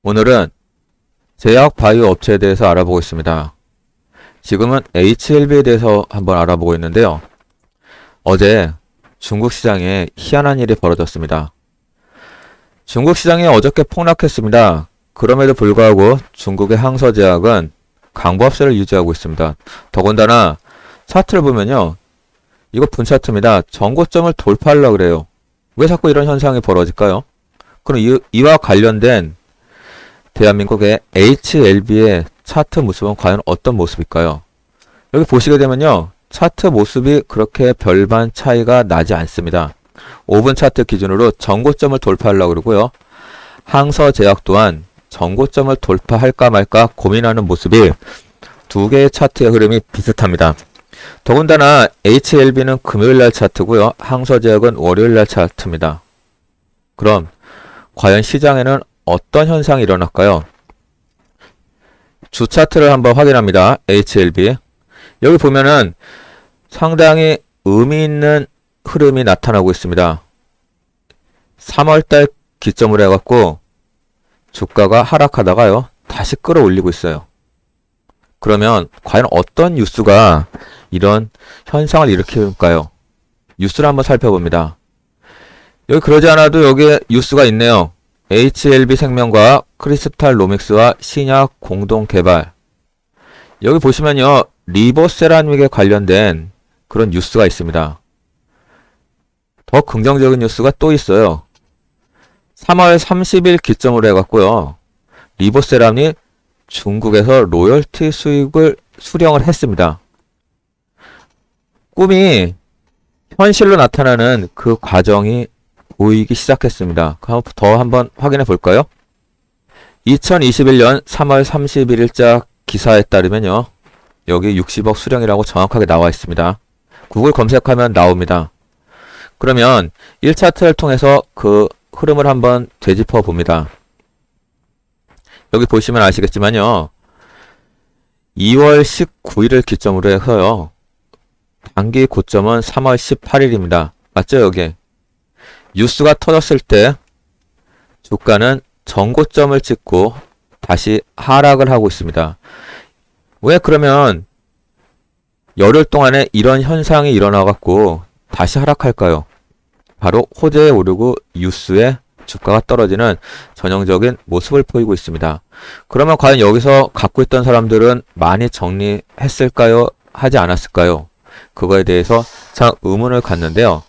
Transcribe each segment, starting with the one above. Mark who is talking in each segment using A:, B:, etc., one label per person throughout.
A: 오늘은 제약 바이오 업체에 대해서 알아보고 있습니다. 지금은 HLB에 대해서 한번 알아보고 있는데요. 어제 중국 시장에 희한한 일이 벌어졌습니다. 중국 시장이 어저께 폭락했습니다. 그럼에도 불구하고 중국의 항서제약은 강보합세를 유지하고 있습니다. 더군다나 차트를 보면요. 이거 분차트입니다. 전고점을 돌파하려고 그래요. 왜 자꾸 이런 현상이 벌어질까요? 그럼 이와 관련된 대한민국의 HLB의 차트 모습은 과연 어떤 모습일까요? 여기 보시게 되면요. 차트 모습이 그렇게 별반 차이가 나지 않습니다. 5분 차트 기준으로 전고점을 돌파하려고 그러고요. 항서제약 또한 전고점을 돌파할까 말까 고민하는 모습이 두 개의 차트의 흐름이 비슷합니다. 더군다나 HLB는 금요일날 차트고요. 항서제약은 월요일날 차트입니다. 그럼 과연 시장에는 어떤 현상이 일어날까요? 주 차트를 한번 확인합니다. HLB. 여기 보면은 상당히 의미 있는 흐름이 나타나고 있습니다. 3월달 기점으로 해갖고 주가가 하락하다가요. 다시 끌어올리고 있어요. 그러면 과연 어떤 뉴스가 이런 현상을 일으킬까요? 뉴스를 한번 살펴봅니다. 여기 그러지 않아도 여기에 뉴스가 있네요. HLB 생명과 크리스탈로믹스와 신약 공동 개발. 여기 보시면요. 리보세라믹에 관련된 그런 뉴스가 있습니다. 더 긍정적인 뉴스가 또 있어요. 3월 30일 기점으로 해갖고요. 리보세라믹이 중국에서 로열티 수익을 수령을 했습니다. 꿈이 현실로 나타나는 그 과정이 보이기 시작했습니다. 더 한번 확인해 볼까요? 2021년 3월 31일자 기사에 따르면요. 여기 60억 수령이라고 정확하게 나와 있습니다. 구글 검색하면 나옵니다. 그러면 1차트를 통해서 그 흐름을 한번 되짚어 봅니다. 여기 보시면 아시겠지만요. 2월 19일을 기점으로 해서요. 단기 고점은 3월 18일입니다. 맞죠? 여기. 뉴스가 터졌을 때 주가는 전고점을 찍고 다시 하락을 하고 있습니다. 왜 그러면 열흘 동안에 이런 현상이 일어나갖고 다시 하락할까요? 바로 호재에 오르고 뉴스에 주가가 떨어지는 전형적인 모습을 보이고 있습니다. 그러면 과연 여기서 갖고 있던 사람들은 많이 정리했을까요? 하지 않았을까요? 그거에 대해서 참 의문을 갖는데요.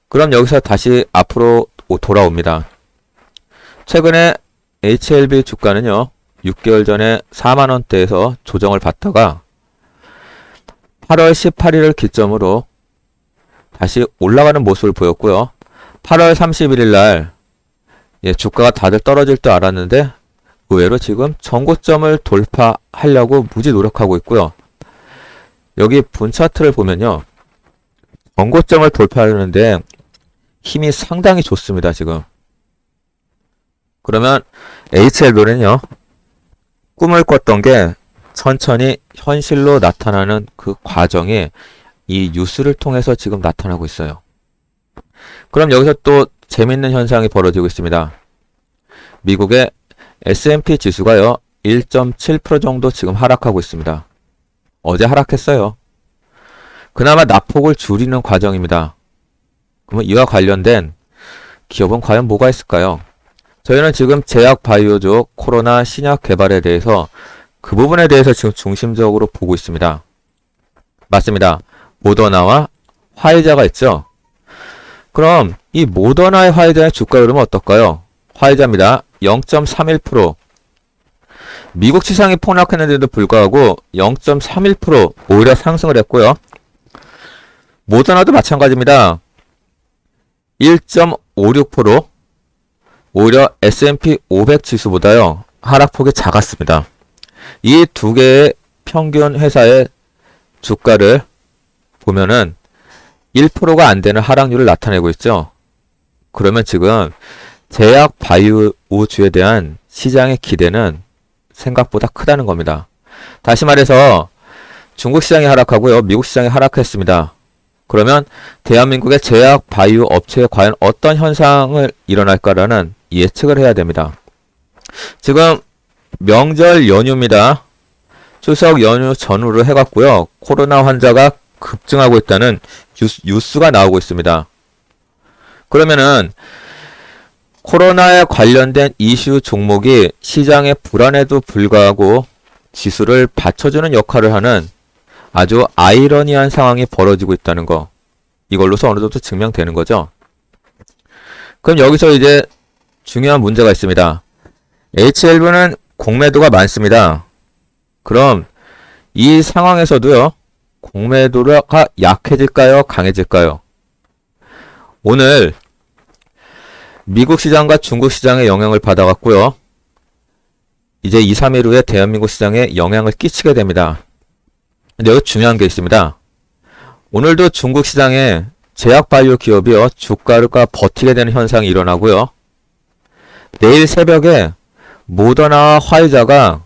A: 그럼 여기서 다시 앞으로 돌아옵니다. 최근에 HLB 주가는요. 6개월 전에 4만원대에서 조정을 받다가 8월 18일을 기점으로 다시 올라가는 모습을 보였고요. 8월 31일 날 주가가 다들 떨어질 줄 알았는데 의외로 지금 전고점을 돌파하려고 무지 노력하고 있고요. 여기 분 차트를 보면요. 전고점을 돌파하려는데 힘이 상당히 좋습니다. 지금. 그러면 HLB는요. 꿈을 꿨던 게 천천히 현실로 나타나는 그 과정이 이 뉴스를 통해서 지금 나타나고 있어요. 그럼 여기서 또 재밌는 현상이 벌어지고 있습니다. 미국의 S&P 지수가요. 1.7% 정도 지금 하락하고 있습니다. 어제 하락했어요. 그나마 낙폭을 줄이는 과정입니다. 그러면 이와 관련된 기업은 과연 뭐가 있을까요? 저희는 지금 제약 바이오족 코로나 신약 개발에 대해서 그 부분에 대해서 지금 중심적으로 보고 있습니다. 맞습니다. 모더나와 화이자가 있죠. 그럼 이 모더나의 화이자의 주가 흐름은 어떨까요? 화이자입니다. 0.31%. 미국 시장이 폭락했는데도 불구하고 0.31% 오히려 상승을 했고요. 모더나도 마찬가지입니다. 1.56% 오히려 S&P 500 지수보다요. 하락폭이 작았습니다. 이 두 개의 평균 회사의 주가를 보면은 1%가 안 되는 하락률을 나타내고 있죠. 그러면 지금 제약 바이오주에 대한 시장의 기대는 생각보다 크다는 겁니다. 다시 말해서 중국 시장이 하락하고요. 미국 시장이 하락했습니다. 그러면 대한민국의 제약 바이오 업체에 과연 어떤 현상을 일어날까라는 예측을 해야 됩니다. 지금 명절 연휴입니다. 추석 연휴 전후로 해갖고요. 코로나 환자가 급증하고 있다는 뉴스가 나오고 있습니다. 그러면은 코로나에 관련된 이슈 종목이 시장의 불안에도 불구하고 지수를 받쳐주는 역할을 하는 아주 아이러니한 상황이 벌어지고 있다는 거. 이걸로서 어느 정도 증명되는 거죠. 그럼 여기서 이제 중요한 문제가 있습니다. HLV는 공매도가 많습니다. 그럼 이 상황에서도요, 공매도가 약해질까요? 강해질까요? 오늘 미국 시장과 중국 시장의 영향을 받아갔고요. 이제 2, 3일 후에 대한민국 시장에 영향을 끼치게 됩니다. 근데 여기 중요한 게 있습니다. 오늘도 중국 시장에 제약바이오 기업이요, 주가가 버티게 되는 현상이 일어나고요. 내일 새벽에 모더나와 화이자가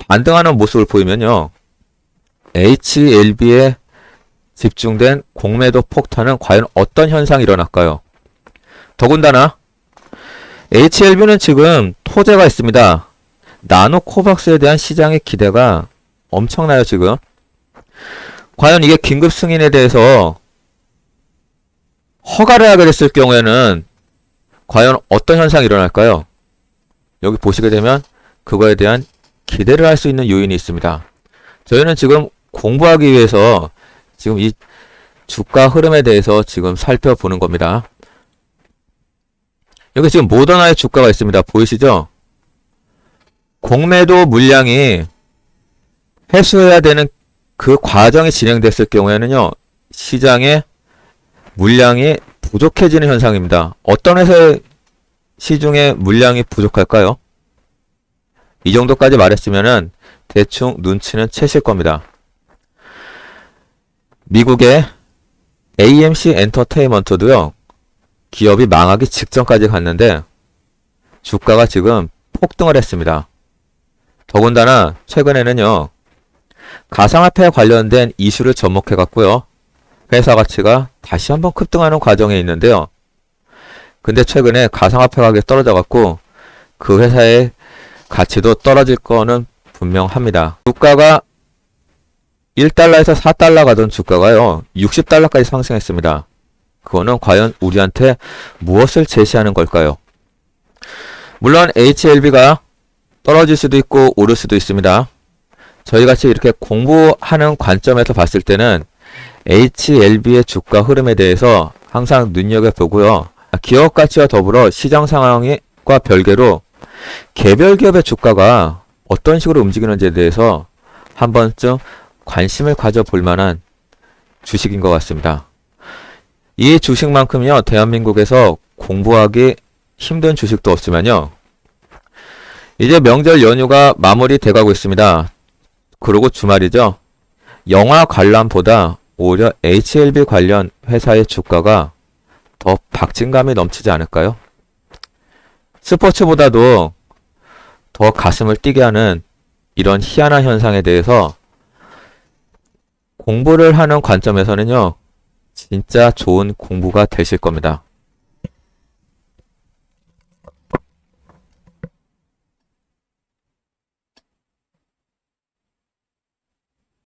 A: 반등하는 모습을 보이면요, HLB에 집중된 공매도 폭탄은 과연 어떤 현상이 일어날까요? 더군다나 HLB는 지금 토제가 있습니다. 나노코박스에 대한 시장의 기대가 엄청나요, 지금. 과연 이게 긴급 승인에 대해서 허가를 하게 됐을 경우에는 과연 어떤 현상이 일어날까요? 여기 보시게 되면 그거에 대한 기대를 할 수 있는 요인이 있습니다. 저희는 지금 공부하기 위해서 지금 이 주가 흐름에 대해서 지금 살펴보는 겁니다. 여기 지금 모더나의 주가가 있습니다. 보이시죠? 공매도 물량이 회수해야 되는 그 과정이 진행됐을 경우에는요, 시장에 물량이 부족해지는 현상입니다. 어떤 회사의 시중에 물량이 부족할까요? 이 정도까지 말했으면은 대충 눈치는 채실 겁니다. 미국의 AMC 엔터테인먼트도요, 기업이 망하기 직전까지 갔는데 주가가 지금 폭등을 했습니다. 더군다나 최근에는요, 가상화폐에 관련된 이슈를 접목해 갔고요, 회사 가치가 다시 한번 급등하는 과정에 있는데요. 근데 최근에 가상화폐 가격이 떨어져 갖고 그 회사의 가치도 떨어질 거는 분명합니다. 주가가 1달러에서 4달러 가던 주가가요, 60달러까지 상승했습니다. 그거는 과연 우리한테 무엇을 제시하는 걸까요? 물론 HLB가 떨어질 수도 있고 오를 수도 있습니다. 저희같이 이렇게 공부하는 관점에서 봤을 때는 HLB의 주가 흐름에 대해서 항상 눈여겨보고요. 기업 가치와 더불어 시장 상황과 별개로 개별 기업의 주가가 어떤 식으로 움직이는지에 대해서 한 번쯤 관심을 가져볼 만한 주식인 것 같습니다. 이 주식만큼요, 대한민국에서 공부하기 힘든 주식도 없지만요, 이제 명절 연휴가 마무리돼 가고 있습니다. 그리고 주말이죠. 영화 관람보다 오히려 HLB 관련 회사의 주가가 더 박진감이 넘치지 않을까요? 스포츠보다도 더 가슴을 뛰게 하는 이런 희한한 현상에 대해서 공부를 하는 관점에서는요, 진짜 좋은 공부가 되실 겁니다.